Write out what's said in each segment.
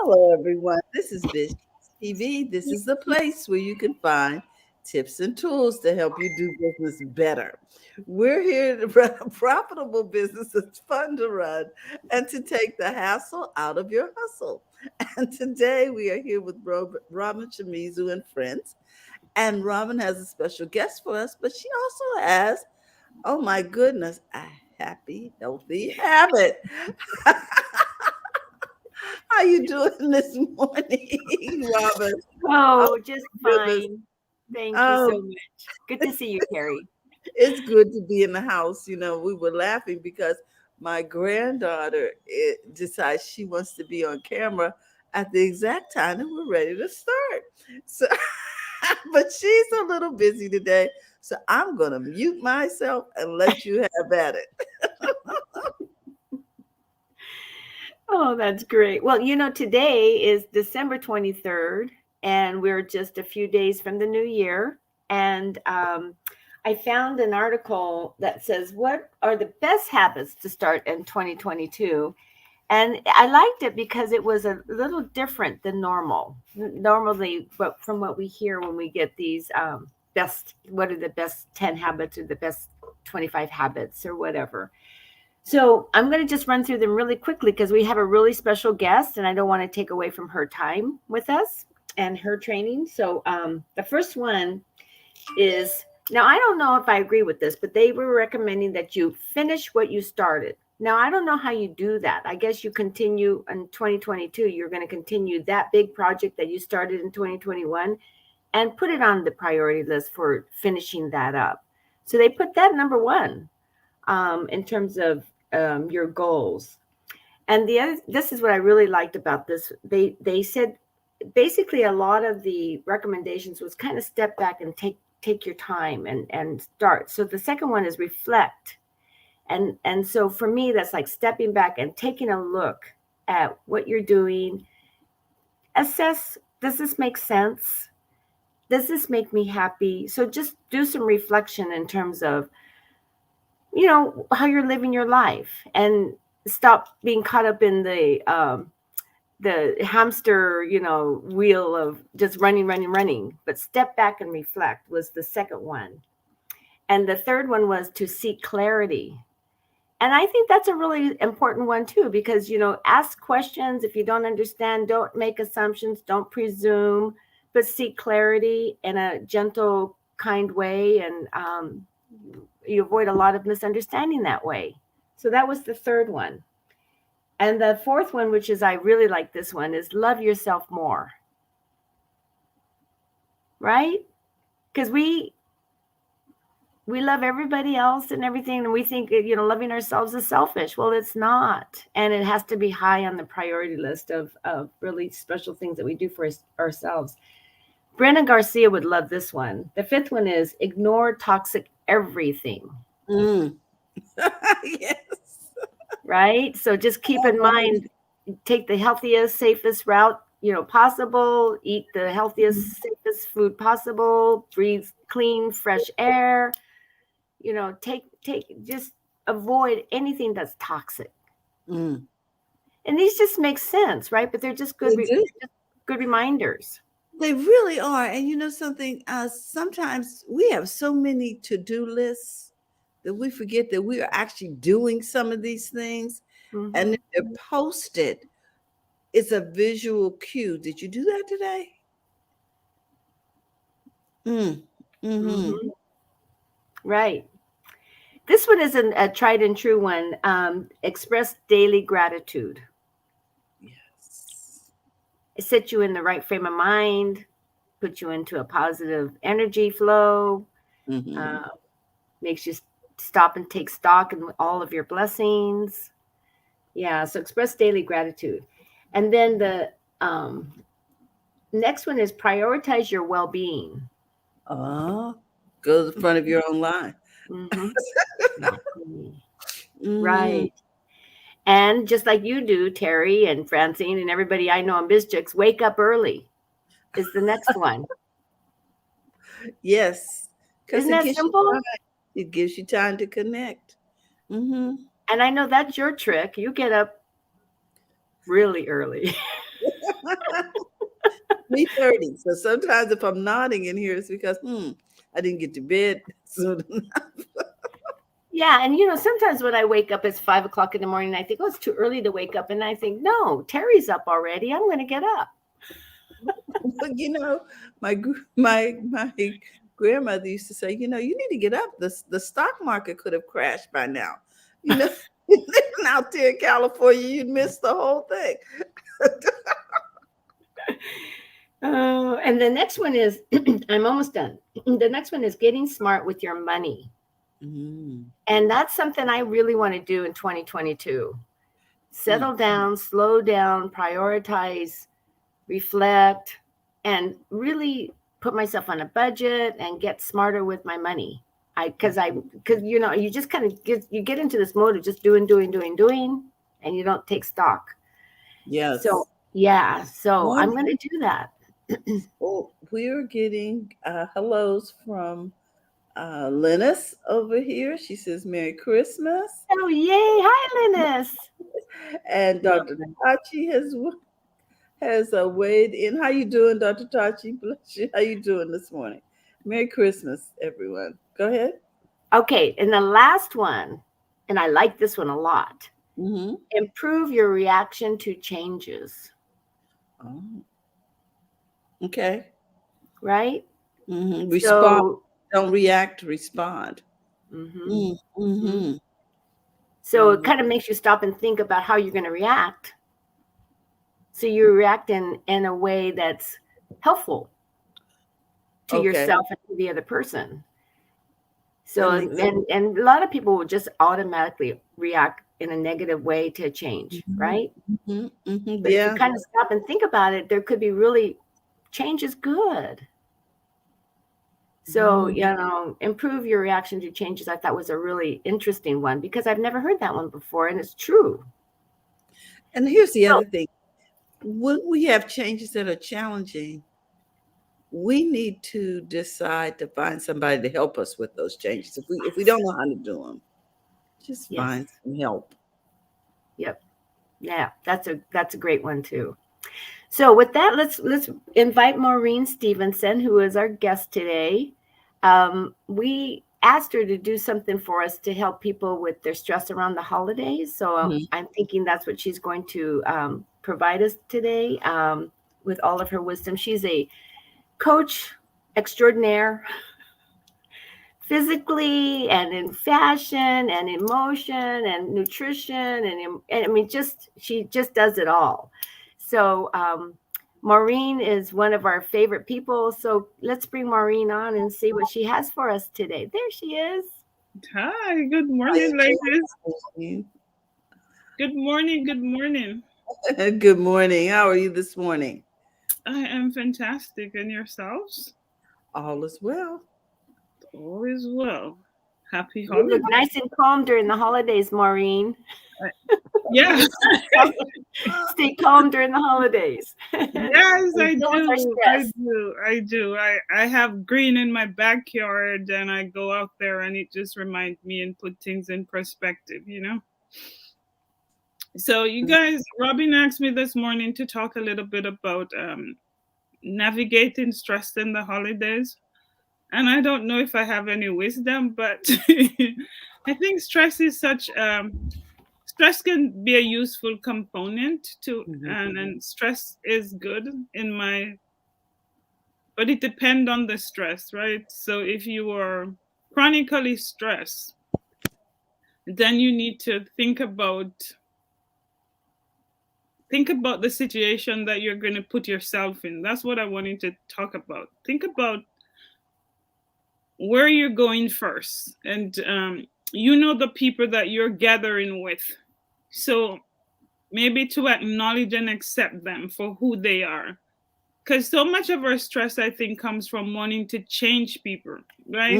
Hello, everyone. This is BizChicks TV. This is the place where you can find tips and tools to help you do business better. We're here to run a profitable business that's fun to run and to take the hassle out of your hustle. And today we are here with Robin Shimizu and friends. And Robin has a special guest for us, but she also has, oh my goodness, a happy, healthy habit. How you doing this morning, Robin? Oh Oh, just goodness. fine. Thank you so Oh, much. Good to see you, Terry. it's good to be in the house. We were laughing because my granddaughter decides she wants to be on camera at the exact time that we're ready to start. So, but she's a little busy today. So I'm going to mute myself and let you have at it. Oh, that's great. Well, today is December 23rd, and we're just a few days from the new year. And I found an article that says, what are the best habits to start in 2022? And I liked it because it was a little different than normal. Normally, but from what we hear when we get these what are the best 10 habits or the best 25 habits or whatever. So I'm going to just run through them really quickly because we have a really special guest and I don't want to take away from her time with us and her training. So the first one is, now I don't know if I agree with this, but they were recommending that you finish what you started. Now, I don't know how you do that. I guess you continue in 2022. You're going to continue that big project that you started in 2021 and put it on the priority list for finishing that up. So they put that number one in terms of your goals. And this is what I really liked about this. They said basically a lot of the recommendations was kind of step back and take your time and start. So the second one is reflect. And so for me, that's like stepping back and taking a look at what you're doing. Assess, does this make sense? Does this make me happy? So just do some reflection in terms of, how you're living your life and stop being caught up in the hamster, wheel of just running. But step back and reflect was the second one. And the third one was to seek clarity. And I think that's a really important one too, because, ask questions. If you don't understand, don't make assumptions, don't presume, but seek clarity in a gentle, kind way. And you avoid a lot of misunderstanding that way. So that was the third one. And the fourth one, which is, I really like this one, is love yourself more. Right? Because we love everybody else and everything, and we think, loving ourselves is selfish. Well, it's not. And it has to be high on the priority list of really special things that we do for ourselves. Brenna Garcia would love this one. The fifth one is ignore toxic everything. Mm. Yes. Right? So just keep in mind, take the healthiest, safest route, possible, eat the healthiest, safest food possible, breathe clean, fresh air, just avoid anything that's toxic. Mm. And these just make sense, right? But they're just good, good reminders. They really are. And you know something, sometimes we have so many to-do lists that we forget that we are actually doing some of these things. Mm-hmm. And if they're posted, it's a visual cue. Did you do that today? Mm-hmm. Right. This one is a tried and true one. Express daily gratitude. Yes. It sets you in the right frame of mind, put you into a positive energy flow, makes you stop and take stock in all of your blessings. Yeah, so express daily gratitude. And then the next one is prioritize your well-being. Go to the front of your own line. Mm-hmm. Right. And just like you do, Terry and Francine and everybody I know on BizChicks, wake up early is the next one. Yes. Isn't that simple? It gives you time to connect. And I know that's your trick. You get up really early. 3:30. So sometimes if I'm nodding in here, it's because I didn't get to bed soon enough. Yeah, and you know, sometimes when I wake up, it's 5 o'clock in the morning. I think, oh, it's too early to wake up, and I think, no, Terry's up already. I'm going to get up. But you know, my grandmother used to say, you need to get up. The stock market could have crashed by now. You know, living out there in California, you'd miss the whole thing. And the next one is, I'm almost done. The next one is getting smart with your money. And that's something I really want to do in 2022. Settle down, slow down, prioritize, reflect, and really put myself on a budget and get smarter with my money. Because you know, you just kind of get into this mode of just doing, and you don't take stock. Yes. So yeah, so I'm going to do that. Well, we're getting hellos from Linus over here. She says Merry Christmas. Oh, yay. Hi, Linus. And Dr. Tachi has weighed in. How you doing, Dr. Tachi? Bless you. How you doing this morning? Merry Christmas, everyone. Go ahead. Okay, and the last one, and I like this one a lot. Improve your reaction to changes. Oh. Okay. Right? Respond. So, don't react, respond. So it kind of makes you stop and think about how you're going to react. So you react in a way that's helpful to yourself and to the other person. So, and a lot of people will just automatically react in a negative way to change, right? But if you kind of stop and think about it, there could be really, change is good. So, you know, improve your reaction to changes. I thought was a really interesting one because I've never heard that one before, and it's true. And here's the other thing. When we have changes that are challenging, we need to decide to find somebody to help us with those changes. If we don't know how to do them, just find some help. Yep. Yeah, that's a great one too. So with that, let's invite Maureen Stevenson, who is our guest today. We asked her to do something for us to help people with their stress around the holidays. So I'm thinking that's what she's going to provide us today with all of her wisdom. She's a coach extraordinaire, physically and in fashion and emotion and nutrition. And I mean, she just does it all. So Maureen is one of our favorite people. So let's bring Maureen on and see what she has for us today. There she is. Hi, good morning, ladies. Good morning, good morning. Good morning. How are you this morning? I am fantastic. And yourselves? All is well. All is well. Happy holidays. You look nice and calm during the holidays, Maureen. Yeah. Stay calm during the holidays. Yes, I do. I have green in my backyard and I go out there and it just reminds me and put things in perspective, you know? So you guys, Robin asked me this morning to talk a little bit about navigating stress in the holidays. And I don't know if I have any wisdom, but I think stress is stress can be a useful component to, and stress is good but it depends on the stress, right? So if you are chronically stressed, then you need to think about the situation that you're going to put yourself in. That's what I wanted to talk about. Think about where you're going first, and the people that you're gathering with. So maybe to acknowledge and accept them for who they are, because so much of our stress, I think, comes from wanting to change people, right?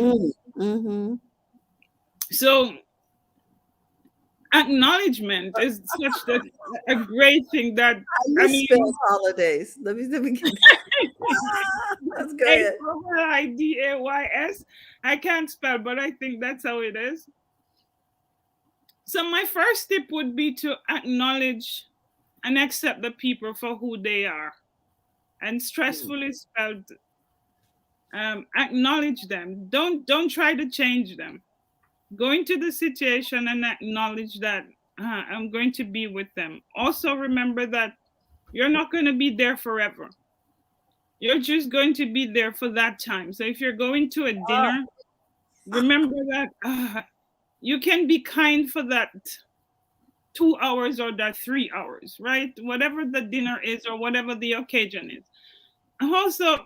So acknowledgement is such a great thing that I spell holidays. Let me get let's go ahead. Idays. I can't spell, but I think that's how it is. So my first tip would be to acknowledge and accept the people for who they are. And stressful is spelled, acknowledge them. Don't try to change them. Go into the situation and acknowledge that I'm going to be with them. Also remember that you're not going to be there forever. You're just going to be there for that time. So if you're going to a dinner, remember that you can be kind for that 2 hours or that 3 hours, right? Whatever the dinner is or whatever the occasion is. Also,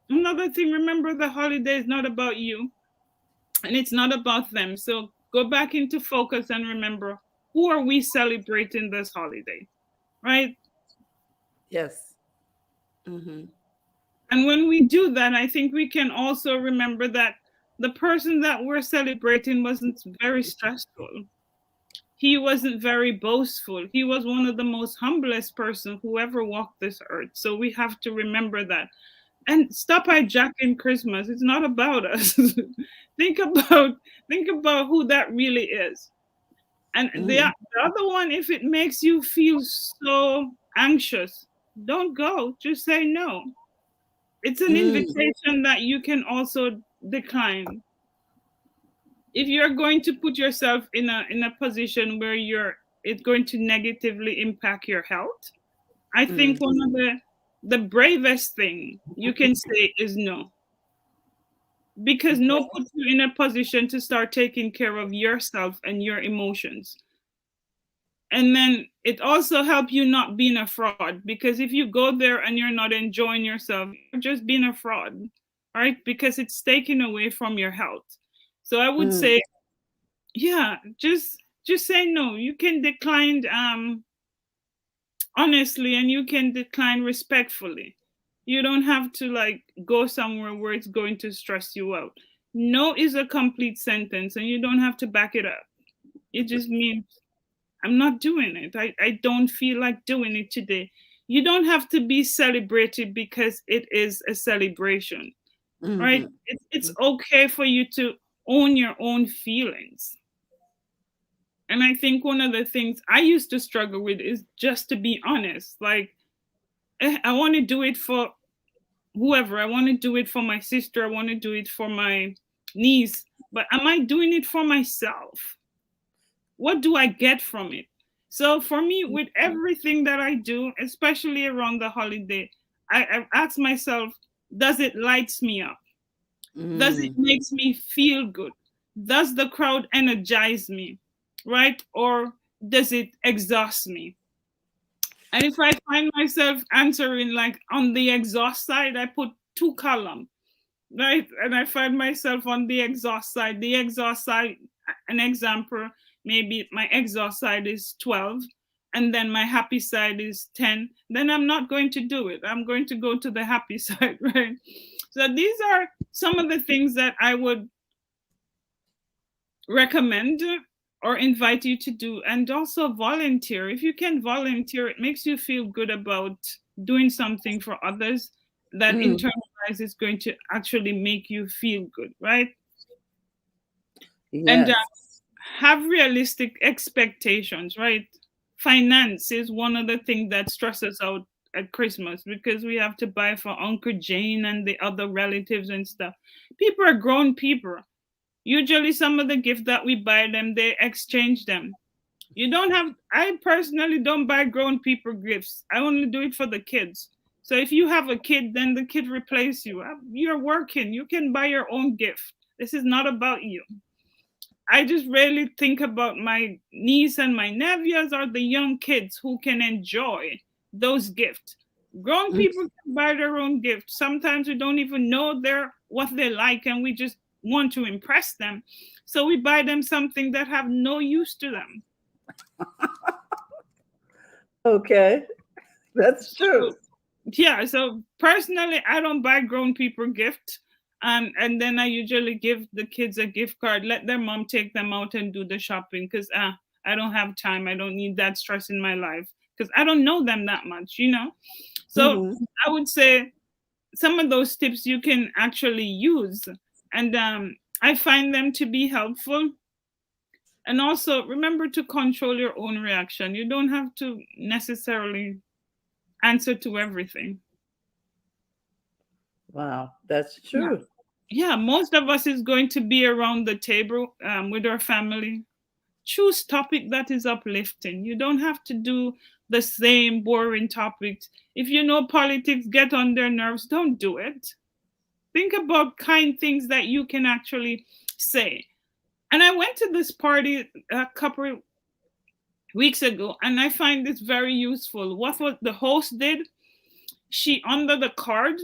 another thing, remember the holiday is not about you and it's not about them. So go back into focus and remember, who are we celebrating this holiday, right? Yes. Mm-hmm. And when we do that, I think we can also remember that the person that we're celebrating wasn't very stressful. He wasn't very boastful. He was one of the most humblest person who ever walked this earth. So we have to remember that. And stop hijacking Christmas. It's not about us. think about who that really is. And the other one, if it makes you feel so anxious, don't go. Just say no. It's an invitation that you can also decline. If you're going to put yourself in a position where it's going to negatively impact your health, I think one of the bravest thing you can say is no. Because no puts you in a position to start taking care of yourself and your emotions. And then it also helps you not being a fraud, because if you go there and you're not enjoying yourself, you're just being a fraud, right? Because it's taken away from your health. So I would say, yeah, just say no. You can decline honestly, and you can decline respectfully. You don't have to like go somewhere where it's going to stress you out. No is a complete sentence, and you don't have to back it up. It just means I'm not doing it. I don't feel like doing it today. You don't have to be celebrated because it is a celebration, right? It's okay for you to own your own feelings. And I think one of the things I used to struggle with is just to be honest. Like, I want to do it for whoever. I want to do it for my sister. I want to do it for my niece. But am I doing it for myself? What do I get from it? So for me, with everything that I do, especially around the holiday, I ask myself, does it lights me up? Does it makes me feel good? Does the crowd energize me? Right? Or does it exhaust me? And if I find myself answering like on the exhaust side, I put 2 columns, right? And I find myself on the exhaust side. The exhaust side, an example, maybe my exhaust side is 12, and then my happy side is 10. Then I'm not going to do it. I'm going to go to the happy side, right? So these are some of the things that I would recommend or invite you to do. And also volunteer. If you can volunteer, it makes you feel good about doing something for others that internalized is going to actually make you feel good, right? Yes. And have realistic expectations, right? Finance is one of the things that stresses out at Christmas, because we have to buy for Uncle Jane and the other relatives and stuff. People are grown people. Usually some of the gifts that we buy them, they exchange them. I personally don't buy grown people gifts. I only do it for the kids. So if you have a kid, then the kid replace you. You're working. You can buy your own gift. This is not about you. I just really think about my niece and my nephews or the young kids who can enjoy those gifts. Grown people can buy their own gifts. Sometimes we don't even know what they like, and we just want to impress them. So we buy them something that have no use to them. Okay, that's true. So personally, I don't buy grown people gifts. And then I usually give the kids a gift card, let their mom take them out and do the shopping, because I don't have time. I don't need that stress in my life, because I don't know them that much, So I would say some of those tips you can actually use. And I find them to be helpful. And also remember to control your own reaction. You don't have to necessarily answer to everything. Wow, that's Yeah. true. Yeah, most of us is going to be around the table with our family. Choose topic that is uplifting. You don't have to do the same boring topics. If you know politics get on their nerves, don't do it. Think about kind things that you can actually say. And I went to this party a couple weeks ago, and I find this very useful. What the host did, she under the card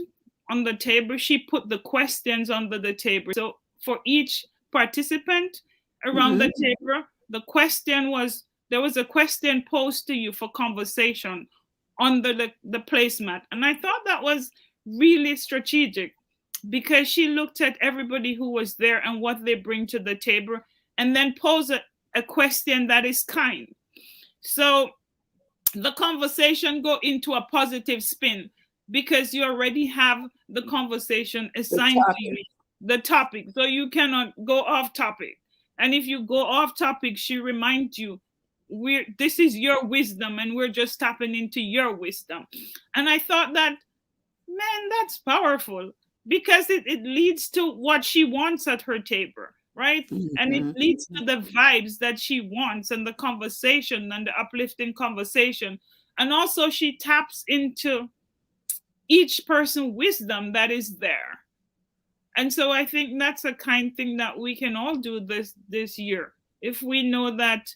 on the table, she put the questions under the table. So for each participant around Hmm. the table, the question was there was a question posed to you for conversation under the placemat. And I thought that was really strategic because she looked at everybody who was there and what they bring to the table and then pose a question that is kind. So the conversation go into a positive spin because you already have the conversation The assigned to you, topic. the topic, so you cannot go off topic. And if you go off topic, she reminds you, we're this is your wisdom and we're just tapping into your wisdom. And I thought that, man, that's powerful because it leads to what she wants at her table, right? And it Hmm. leads to the vibes that she wants and the conversation and the uplifting conversation. And also, she taps into each person wisdom that is there. And so I think that's a kind thing that we can all do this year. If we know that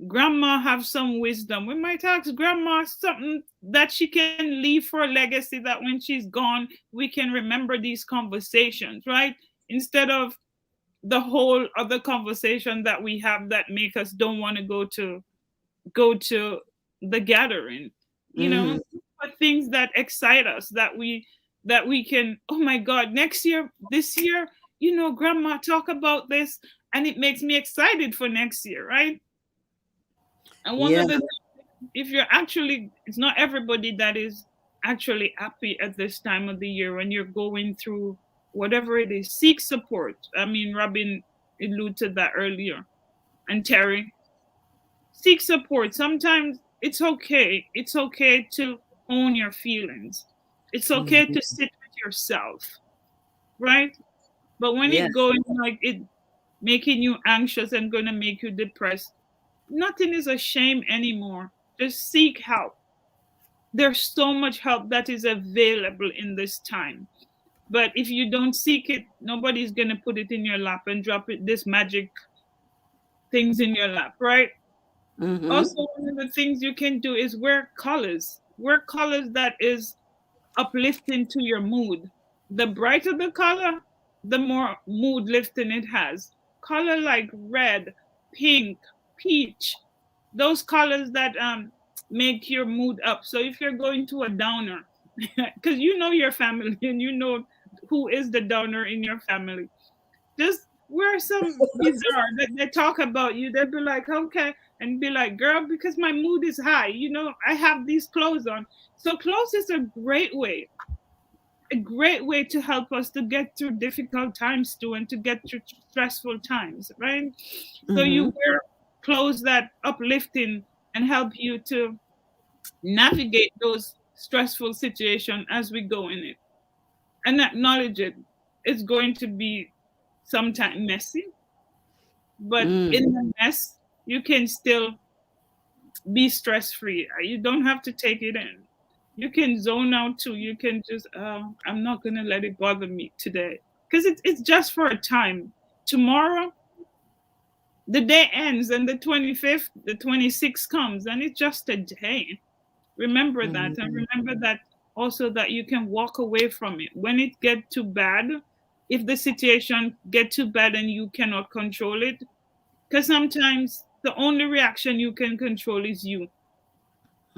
grandma have some wisdom, we might ask grandma something that she can leave for a legacy that when she's gone we can remember these conversations, right? Instead of the whole other conversation that we have that make us don't want to go to the gathering, you know. Hmm. But things that excite us, that we can, oh my god, next year, this year, grandma talk about this, and it makes me excited for next year, right? And one Yeah. of the, if you're actually, it's not everybody that is actually happy at this time of the year when you're going through whatever it is. Seek support. I mean, Robin alluded to that earlier, and Terry. Seek support. Sometimes it's okay. It's okay to own your feelings. It's okay Mhm. to sit with yourself, right? But when Yes. it going like it making you anxious and gonna make you depressed, nothing is a shame anymore. Just seek help. There's so much help that is available in this time. But if you don't seek it, nobody's gonna put it in your lap and drop it this magic things in your lap, right? Hmm. Also, one of the things you can do is wear colors. Wear colors that is uplifting to your mood. The brighter the color, the more mood lifting it has. Color like red, pink, peach, those colors that make your mood up. So if you're going to a downer, because you know your family and you know who is the downer in your family, just wear some bizarre that they talk about you. They'll be like, okay, and be like, girl, because my mood is high, I have these clothes on. So clothes is a great way to help us to get through difficult times too, and to get through stressful times, right? So you Hmm. wear clothes that uplifting and help you to navigate those stressful situations as we go in it, and acknowledge it. It's going to be sometimes messy, but Mm. in the mess, you can still be stress free. You don't have to take it in. You can zone out too. You can just, I'm not gonna let it bother me today, because it's just for a time. Tomorrow, the day ends, and the 25th, the 26th comes, and it's just a day. Remember that, and Mhm. remember that also that you can walk away from it when it get too bad. If the situation get too bad and you cannot control it, because sometimes the only reaction you can control is you,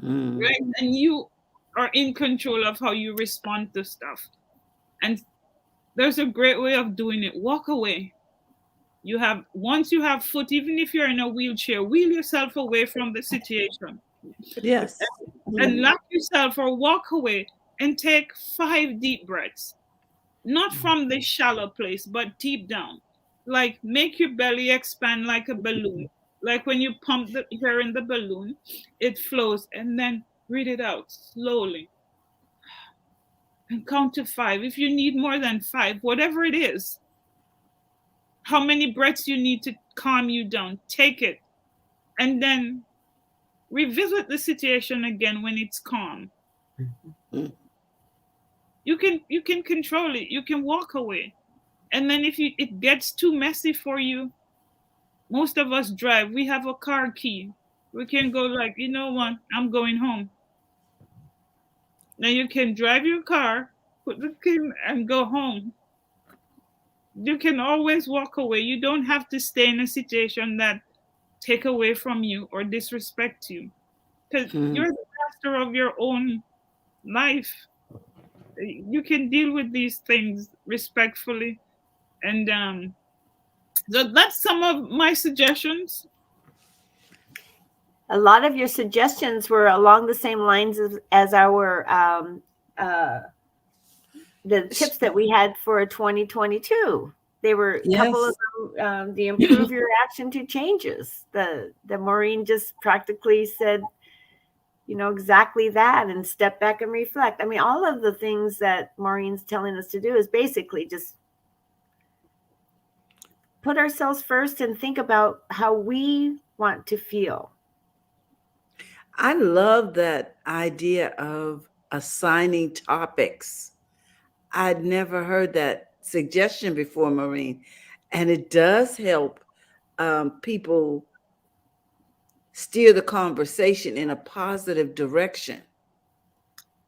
Mm. right? And you are in control of how you respond to stuff. And there's a great way of doing it. Walk away. Once you have foot, even if you're in a wheelchair, wheel yourself away from the situation Yes. and Mhm. lock yourself or walk away and take 5 deep breaths. Not Mhm. from the shallow place, but deep down. Like make your belly expand like a balloon. Like when you pump the air in the balloon, it flows, and then breathe it out slowly and count to 5. If you need more than 5, whatever it is, how many breaths you need to calm you down, take it, and then revisit the situation again when it's calm. Mhm. You can control it. You can walk away. And then if it gets too messy for you, most of us drive. We have a car key. We can go like, you know what? I'm going home. Now you can drive your car, put the key in, and go home. You can always walk away. You don't have to stay in a situation that take away from you or disrespect you, because Mhm. you're the master of your own life. You can deal with these things respectfully, and so that's some of my suggestions. A lot of your suggestions were along the same lines as our uh, the tips that we had for 2022. They were a couple of Yes. them, the improve your reaction to changes. The Maureen just practically said, exactly that, and step back and reflect. I mean, all of the things that Maureen's telling us to do is basically just put ourselves first and think about how we want to feel. I love that idea of assigning topics. I'd never heard that suggestion before, Maureen. And it does help people steer the conversation in a positive direction.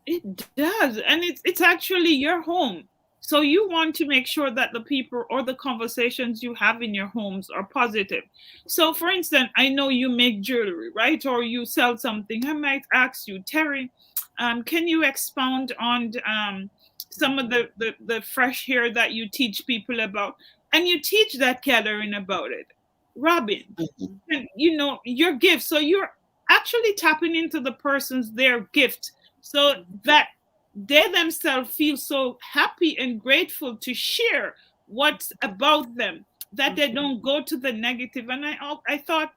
It does, and it's actually your home. So you want to make sure that the people or the conversations you have in your homes are positive. So for instance, I know you make jewelry, right? Or you sell something. I might ask you, Terry, can you expound on some of the fresh hair that you teach people about? And you teach that gathering about it. Robin, Mhm. and your gift. So you're actually tapping into the person's their gift, so that they themselves feel so happy and grateful to share what's about them, that they don't go to the negative. And I thought,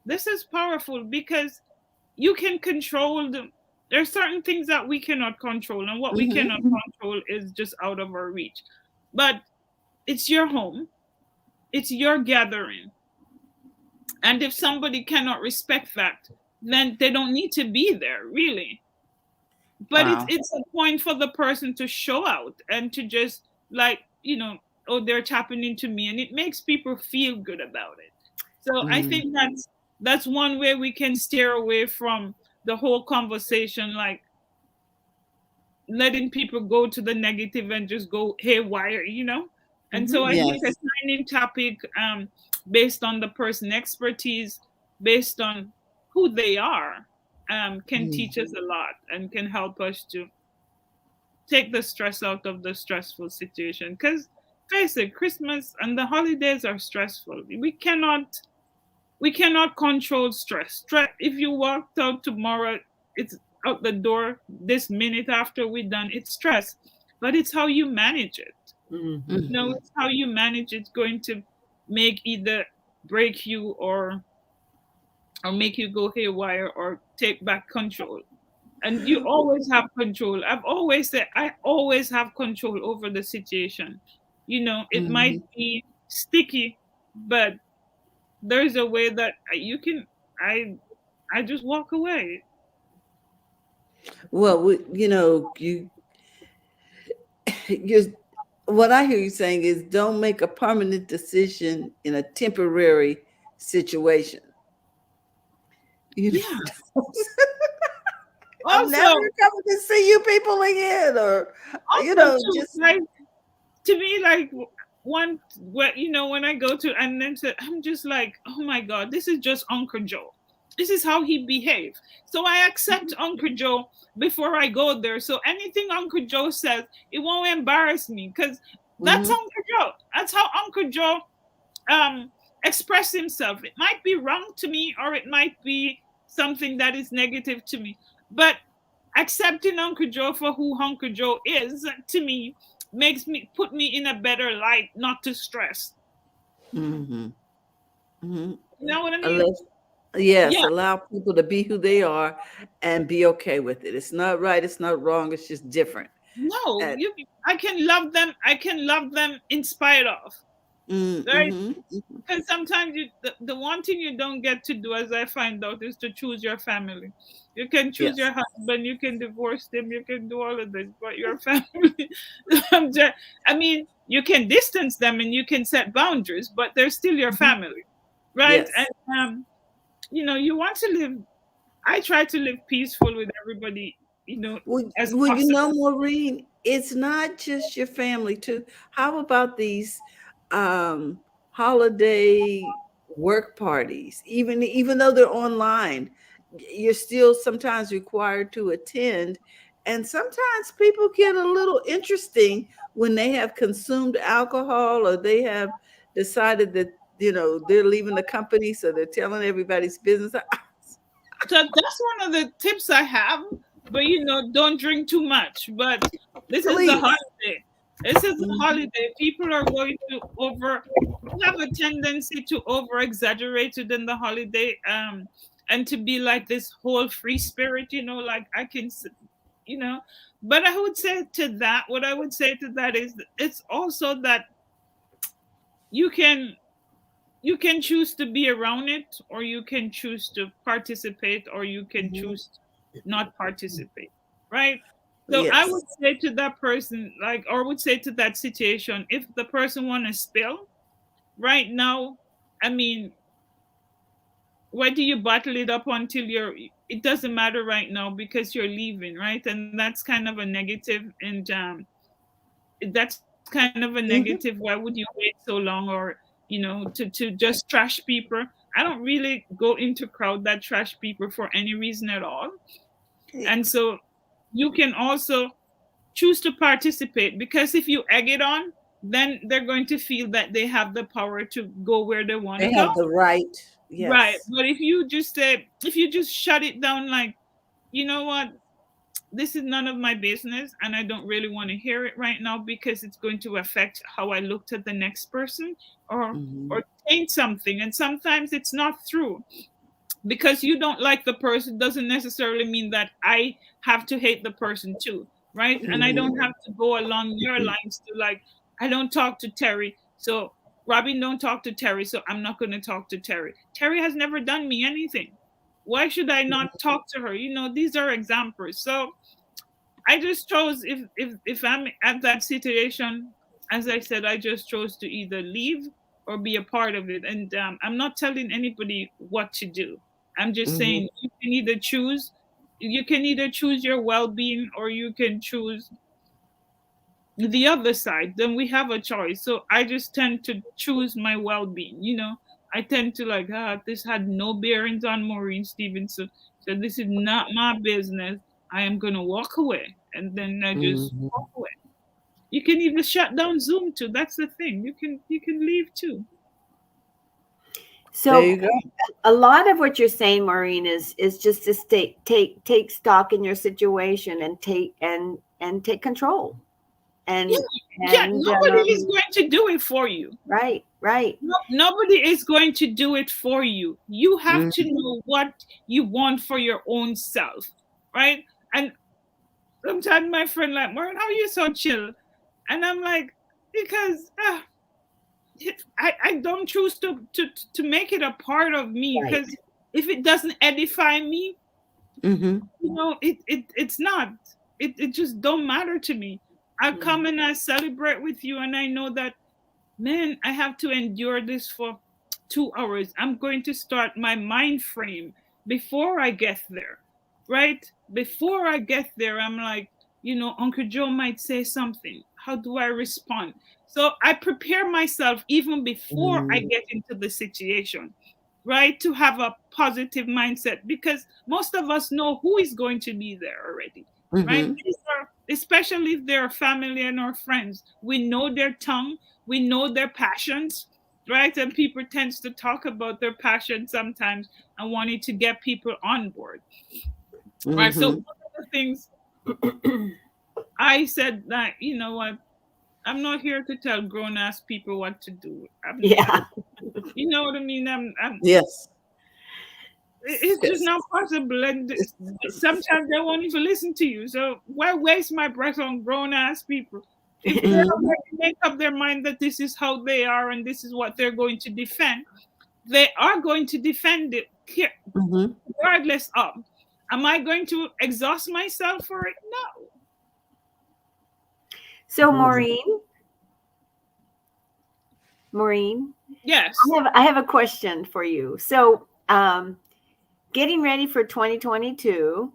this is powerful, because you can control them. There's certain things that we cannot control, and what we cannot Mhm. control is just out of our reach. But it's your home, it's your gathering, and if somebody cannot respect that, then they don't need to be there, really. But it's Wow. it's a point for the person to show out and to just, like, oh, they're tapping into me, and it makes people feel good about it. So I Mm. think that's one way we can steer away from the whole conversation, like letting people go to the negative and just go haywire. And so I think Yes. assigning topic based on the person expertise, based on who they are, can Mm. teach us a lot and can help us to take the stress out of the stressful situation. Because face it, Christmas and the holidays are stressful. We cannot control stress. If you walked out tomorrow, it's out the door this minute after we're done. It's stress, but it's how you manage it. Mm-hmm. Mhm. It's how you manage it's going to make either break you, or make you go haywire, or take back control. And you always have control. I've always said I always have control over the situation. It might Mhm. be sticky, but there's a way that you can. I just walk away. Well, you what I hear you saying is don't make a permanent decision in a temporary situation. You Yeah. know, I'm never Also, coming to see you people again, or too, just. like, to me, like, when I go to, and then I'm just like, oh my god, this is just Uncle Joe. This is how he behaves. So I accept Uncle Joe before I go there. So anything Uncle Joe says, it won't embarrass me, because that's Mhm. Uncle Joe. That's how Uncle Joe um express himself. It might be wrong to me, or it might be something that is negative to me. But accepting Uncle Joe for who Uncle Joe is, to me, makes me put me in a better light, not to stress. Mhm. Mhm. You know what I mean? Unless, yes, Yeah. allow people to be who they are and be okay with it. It's not right, it's not wrong, it's just different. No, And, I can love them. I can love them in spite of. Right? mm-hmm, Because sometimes the one thing you don't get to do, as I find out, is to choose your family. You can choose yes. your husband, you can divorce them, you can do all of this, but your family, I'm just, I mean, you can distance them and you can set boundaries, but they're still your Mhm. family, right? And Yes. you want to live. I try to live peaceful with everybody, as Well, possible. Maureen, it's not just your family too. How about these um, holiday work parties? Even though they're online, you're still sometimes required to attend. And sometimes people get a little interesting when they have consumed alcohol or they have decided that they're leaving the company, so they're telling everybody's business. So that's one of the tips I have. But don't drink too much. But this is the Please. holiday. This is the Mhm. holiday. People are going to have a tendency to over exaggerate it in the holiday, and to be like this whole free spirit, like I can, you know. But I would say to that, what I would say to that is, it's also that you can you can choose to be around it, or you can choose to participate, or you can Mhm. choose to not participate, right? So I Yes. would say to that person, like, or would say to that situation, if the person want to spill right now, I mean, why do you bottle it up until it doesn't matter right now because you're leaving, right? And that's kind of a negative. And that's kind of a negative. Why would you wait so long, or to just trash people? I don't really go into crowd that trash people for any reason at all. And so you can also choose to participate, because if you egg it on, then they're going to feel that they have the power to go where they want to They go. have the right. Right. Yes. But if you just shut it down, like, you know what, this is none of my business, and I don't really want to hear it right now because it's going to affect how I looked at the next person, or Mhm. change something. And sometimes it's not true. Because you don't like the person doesn't necessarily mean that I have to hate the person too, right? And I don't Mhm. have to go along your lines to, like, I don't talk to Terry, so Robin don't talk to Terry, so I'm not going to talk to Terry. Terry has never done me anything. Why should I not talk to her? These are examples. So I just chose, if I'm at that situation, as I said, I just chose to either leave or be a part of it. And I'm not telling anybody what to do. I'm just Mhm. saying you can either choose your well-being, or you can choose the other side. Then we have a choice. So I just tend to choose my well-being. I tend to, like, this had no bearings on Maureen Stevenson, so this is not my business. I am gonna walk away, and then I just walk Mhm. away. You can even shut down Zoom too. That's the thing. You can leave too. There So you go. a lot of what you're saying, Maureen, is just to take stock in your situation and take control. Yeah, And yeah. and Nobody is going to do it for you. right, right. No, nobody is going to do it for you. You have to Mhm. know what you want for your own self, right? And sometimes my friend like, Martin, how are you so chill? And I'm like, because I don't choose to make it a part of me, Right. because if it doesn't edify me, Mhm. it's not. It just don't matter to me. I come and I celebrate with you, and I know that, man, I have to endure this for 2 hours. I'm going to start my mind frame before I get there, right? Before I get there, I'm like, Uncle Joe might say something. How do I respond? So I prepare myself even before I Mhm. get into the situation, right? To have a positive mindset, because most of us know who is going to be there already, right? Mhm. Especially if they're family and our friends. We know their tongue, we know their passions, right? And people tends to talk about their passion sometimes and wanting to get people on board, right? So one Mhm. of the things I said, that, you know what, I'm not here to tell grown ass people what to do. I'm not. Yeah. You know what I mean? Yes. It's just Yes. not possible. And sometimes they won't even listen to you. So why waste my breath on grown ass people? If they Mhm. already make up their mind that this is how they are and this is what they're going to defend, they are going to defend it Mhm. regardless of. Am I going to exhaust myself for it? No. So Mhm. Maureen, Yes. I have a question for you. So, getting ready for 2022,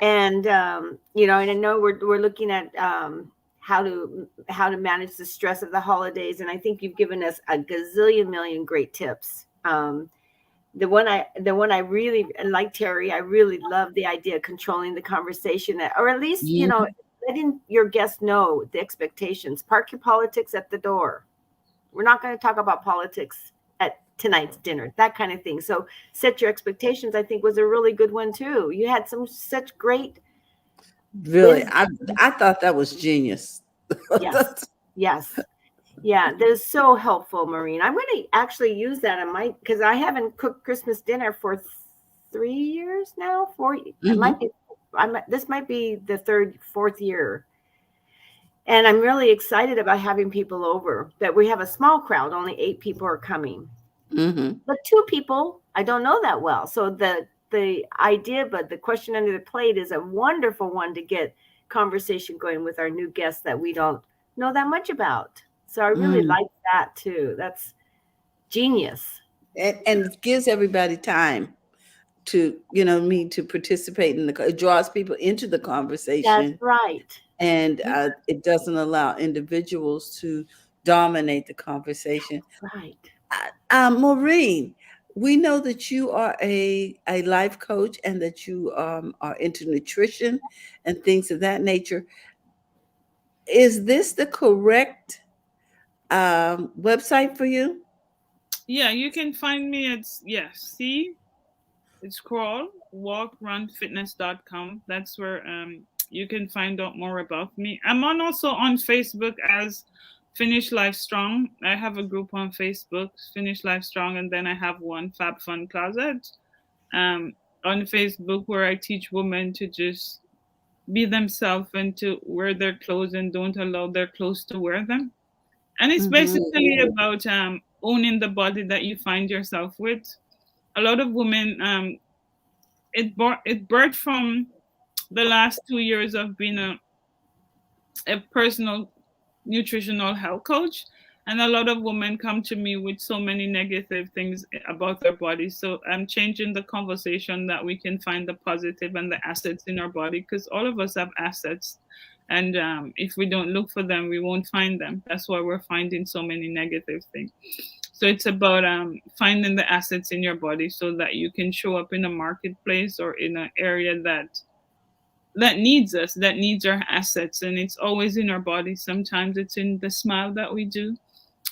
and and I know we're looking at how to manage the stress of the holidays, and I think you've given us a gazillion million great tips. The one I really, and like Terry, I really love the idea of controlling the conversation, or at least Mhm. letting your guests know the expectations. Park your politics at the door. We're not going to talk about politics at tonight's dinner, that kind of thing. So set your expectations, I think, was a really good one too. You had such great Really, wisdom. I thought that was genius. Yes, yes. Yeah, that is so helpful, Maureen. I'm going to actually use that on my, because I haven't cooked Christmas dinner for 3 years now. It might Mhm. be. This might be the fourth year, and I'm really excited about having people over. That we have a small crowd; only 8 people are coming, Mhm. but 2 people I don't know that well. So the idea, but the question under the plate is a wonderful one to get conversation going with our new guests that we don't know that much about. So I really Mm. like that too. That's genius. And it gives everybody time to, me, to participate in it draws people into the That's conversation, right. and Yeah, it doesn't allow individuals to dominate the conversation. right. Maureen, we know that you are a life coach and that you are into nutrition and things of that nature. Is this the correct website for you? Yeah, you can find me at, see, it's crawl walkrunfitness.com. That's where you can find out more about me. I'm also on Facebook as Finish Life Strong. I have a group on Facebook, Finish Life Strong, and then I have one, Fab Fun Closet, um, on Facebook, where I teach women to just be themselves and to wear their clothes and don't allow their clothes to wear them. And it's Hmm. basically about owning the body that you find yourself with. A lot of women, it birthed from the last 2 years of being a personal nutritional health coach, and a lot of women come to me with so many negative things about their bodies. So I'm changing the conversation that we can find the positive and the assets in our body, because all of us have assets, and if we don't look for them, we won't find them. That's why we're finding so many negative things. So it's about finding the assets in your body so that you can show up in a marketplace or in an area that needs us, that needs our assets, and it's always in our body. Sometimes it's in the smile that we do,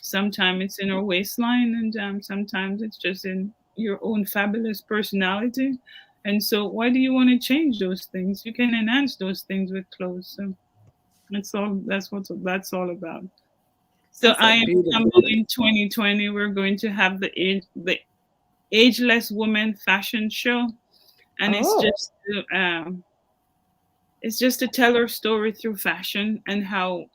sometimes it's in our waistline, and sometimes it's just in your own fabulous personality. And so, why do you want to change those things? You can enhance those things with clothes. So that's all. That's all about. So That's a I am beautiful humble thing. in 2020. We're going to have the ageless woman fashion show, and Oh. it's just to tell our story through fashion and how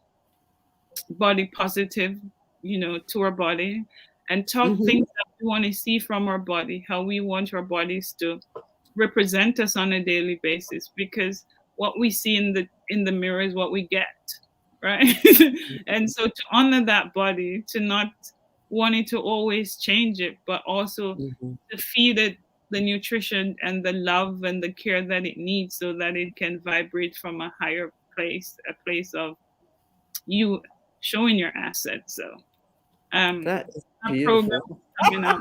body positive, to our body, and talk Hmm. things that we want to see from our body, how we want our bodies to represent us on a daily basis, because what we see in the mirror is what we get, right? And so to honor that body, to not wanting to always change it, but also Hmm. to feed it the nutrition and the love and the care that it needs, so that it can vibrate from a higher place, a place of you showing your assets. So That is that program beautiful. is coming up.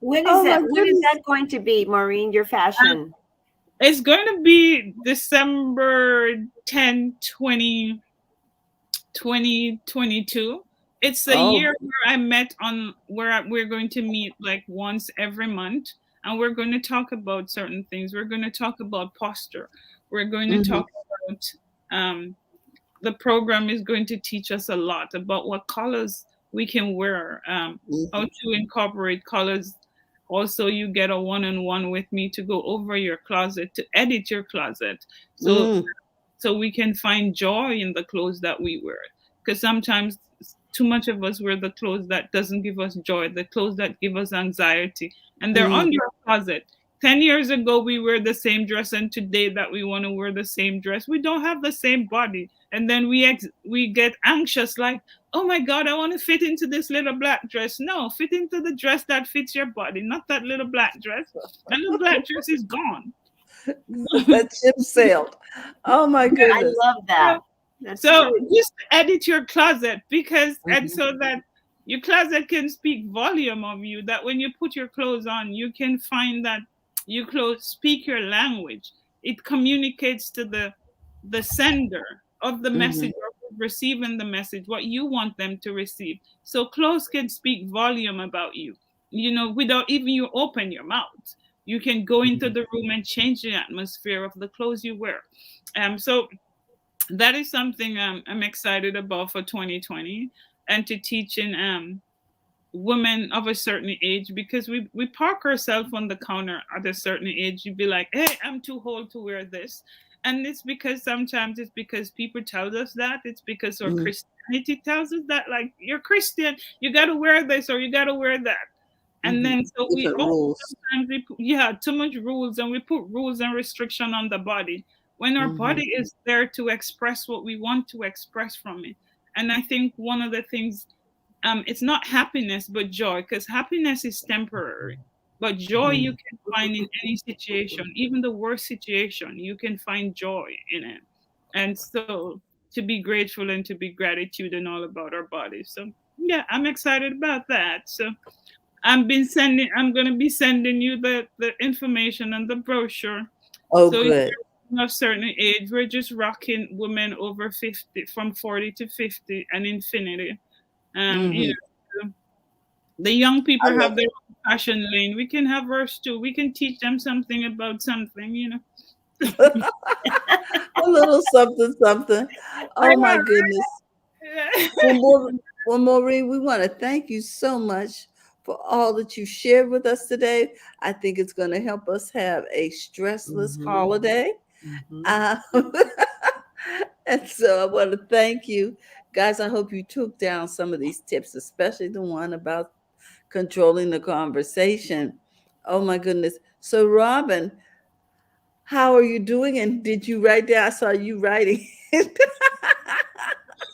When is Oh my that? When is goodness. that going to be, Maureen? Your Um, fashion? it's going to be December 10, 2022. It's a Oh. year where I met on where we're going to meet like once every month, and we're going to talk about certain things. We're going to talk about posture. We're going to Hmm. talk about the program is going to teach us a lot about what colors we can wear. How to incorporate colors. Also, you get a one-on-one with me to go over your closet, to edit your closet. So Mm. so we can find joy in the clothes that we wear, because sometimes too much of us wear the clothes that doesn't give us joy, the clothes that give us anxiety, and they're Mm. on your closet. 10 years ago we wear the same dress, and today that we want to wear the same dress, we don't have the same body, and then we get anxious, like, oh my god, I want to fit into this little black dress. No, fit into the dress that fits your body, not that little black dress. That little black dress is gone. That ship sailed. Oh my I goodness. love that. That's So true. just edit your closet, because and Mhm. so that your closet can speak volume of you. That when you put your clothes on, you can find that your clothes speak your language. It communicates to the sender of the Mhm. message, or receiving the message, what you want them to receive. So clothes can speak volume about you. Without even you open your mouth, you can go into the room and change the atmosphere of the clothes you wear. So that is something I'm excited about for 2020, and to teaching women of a certain age, because we park ourselves on the counter at a certain age. You'd be like, hey, I'm too old to wear this. And it's because sometimes it's because people tell us that. It's because our Mhm. Christianity tells us that, like, you're Christian, you got to wear this or you got to wear that. And Mhm. then so we Different also rules. sometimes too much rules, and we put rules and restriction on the body when our Mhm. body is there to express what we want to express from it. And I think one of the things, it's not happiness but joy, because happiness is temporary, but joy you Mhm. can find in any situation, even the worst situation, you can find joy in it. And so to be grateful and to be gratitude and all about our bodies. So yeah, I'm excited about that. So I'm gonna be sending you the information and the brochure. Oh, So if good. you're of a certain age, we're just rocking women over 50, from 40 to 50 and infinity. You Mhm. know, the young I people love have their own fashion lane. We can have ours too. We can teach them something about something. it. A little something, something. I Oh my know, goodness. right? Well, well, Maureen, we want to thank you so much for all that you shared with us today. I think it's going to help us have a stressless Mhm. holiday. Mhm. Uh, and so I want to thank you. Guys, I hope you took down some of these tips, especially the one about controlling the conversation. Oh my goodness. So, Robin, how are you doing? And did you write down? I saw you writing.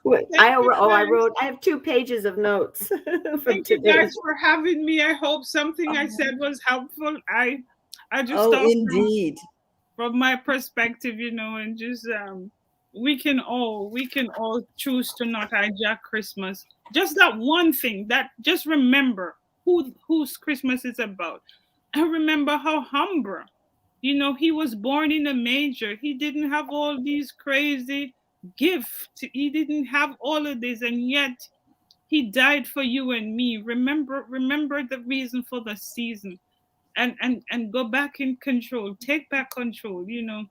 Wait, Thank you I guys. wrote. I have 2 pages of notes from Thank you today. guys for having me. I hope something I said was helpful. I just Oh, thought indeed. from my perspective, and just we can all choose to not hijack Christmas. Just that one thing, that just remember whose Christmas is about. And remember how humble. He was born in a manger. He didn't have all these crazy gifts. He didn't have all of this, and yet he died for you and me. Remember the reason for the season, and go back in control. Take back control. You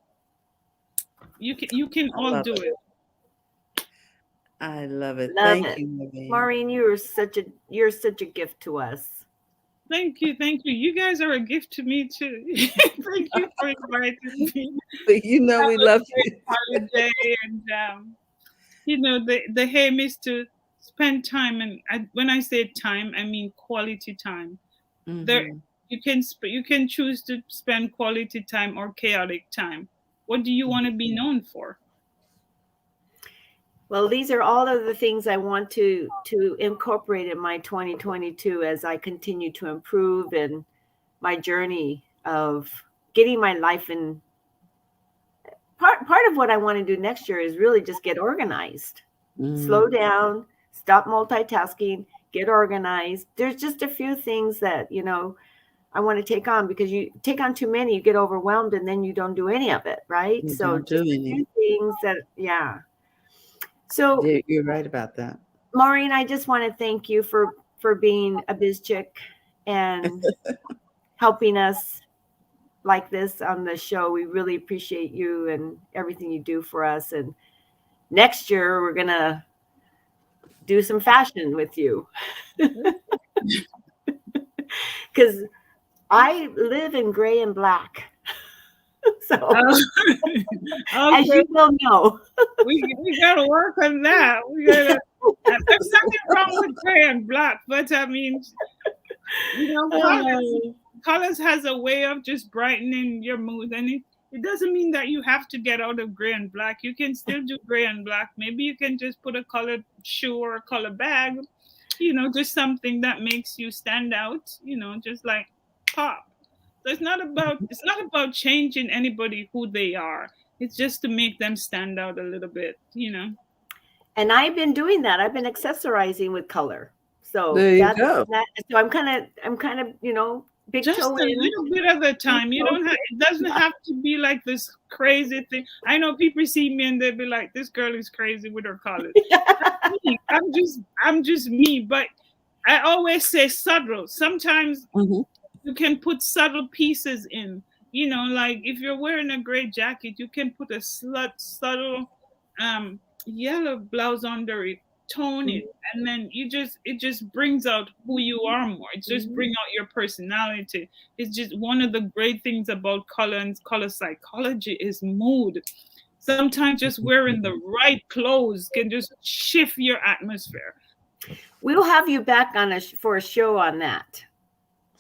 can I all love do it. it. I love it. Love Thank it, you, Maureen. Maureen. You're such a gift to us. Thank you. You guys are a gift to me too. Thank you for inviting me. But you know Have we a love great you. holiday, and the aim is to spend time, and when I say time, I mean quality time. There, Hmm. you can choose to spend quality time or chaotic time. What do you want to be known for? Well, these are all of the things I want to incorporate in my 2022 as I continue to improve in my journey of getting my life in. Part of what I want to do next year is really just get organized. Hmm. Slow down, stop multitasking, get organized. There's just a few things that, I want to take on, because you take on too many, you get overwhelmed, and then you don't do any of it, right? You So don't do just a any. few things that, yeah. So, You're right about that. Maureen, I just want to thank you for being a biz chick and helping us like this on the show. We really appreciate you and everything you do for us. And next year we're gonna do some fashion with you. Because I live in gray and black. So, as Okay, you will know. we gotta work on that. We gotta. There's nothing wrong with gray and black, but I mean, colors has a way of just brightening your mood, and it doesn't mean that you have to get out of gray and black. You can still do gray and black. Maybe you can just put a colored shoe or a color bag, just something that makes you stand out, just like pop. So it's not about changing anybody who they are. It's just to make them stand out a little bit. And I've been doing that. I've been accessorizing with color. So There you go. So I'm kind of, big Just toe a in. little bit at a time. It doesn't have to be like this crazy thing. I know people see me and they be like, "This girl is crazy with her colors." I'm just me. But I always say subtle. Sometimes you can put subtle pieces in. Like if you're wearing a gray jacket, you can put a subtle yellow blouse under it, tone it, and then it just brings out who you are more. It just brings out your personality. It's just one of the great things about color and color psychology is mood. Sometimes just wearing the right clothes can just shift your atmosphere. We'll have you back for a show on that.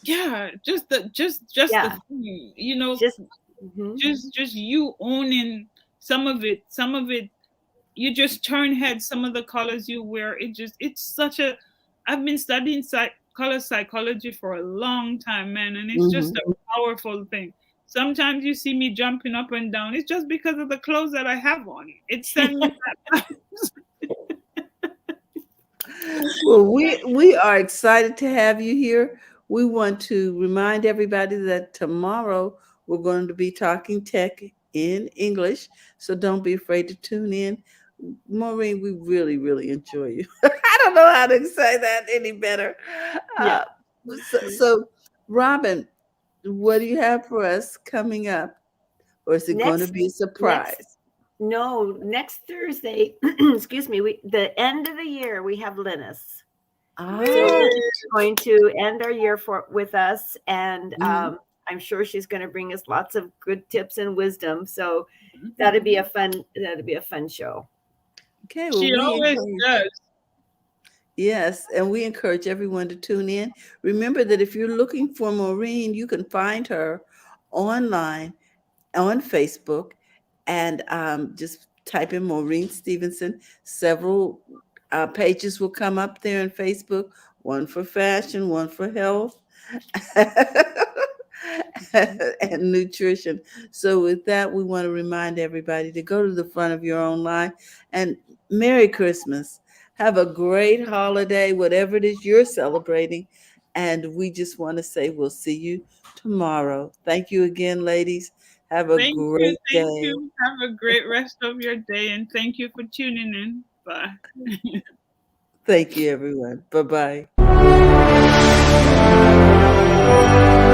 Yeah, just the thing, just you owning some of it. You just turn heads. Some of the colors you wear, I've been studying color psychology for a long time, man, and it's just a powerful thing. Sometimes you see me jumping up and down. It's just because of the clothes that I have on. It's sending me that. Well, we are excited to have you here. We want to remind everybody that tomorrow we're going to be talking tech in English, so don't be afraid to tune in. Maureen, we really, really enjoy you. I don't know how to say that any better. Yeah. So, Robin, what do you have for us coming up? Or is it going to be a surprise? Next Thursday, excuse me, the end of the year, we have Linus. So Linus is going to end our year with us, and I'm sure she's going to bring us lots of good tips and wisdom. So that'd be a fun show. Okay, well, she always does. Yes, and we encourage everyone to tune in. Remember that if you're looking for Maureen, you can find her online on Facebook, and just type in Maureen Stevenson. Several pages will come up there on Facebook, one for fashion, one for health, and nutrition. So with that, we want to remind everybody to go to the front of your own line, and Merry Christmas. Have a great holiday, whatever it is you're celebrating. And we just want to say we'll see you tomorrow. Thank you again, ladies. Have a great day. Thank you. Have a great rest of your day, and thank you for tuning in. Bye. Thank you, everyone. Bye-bye.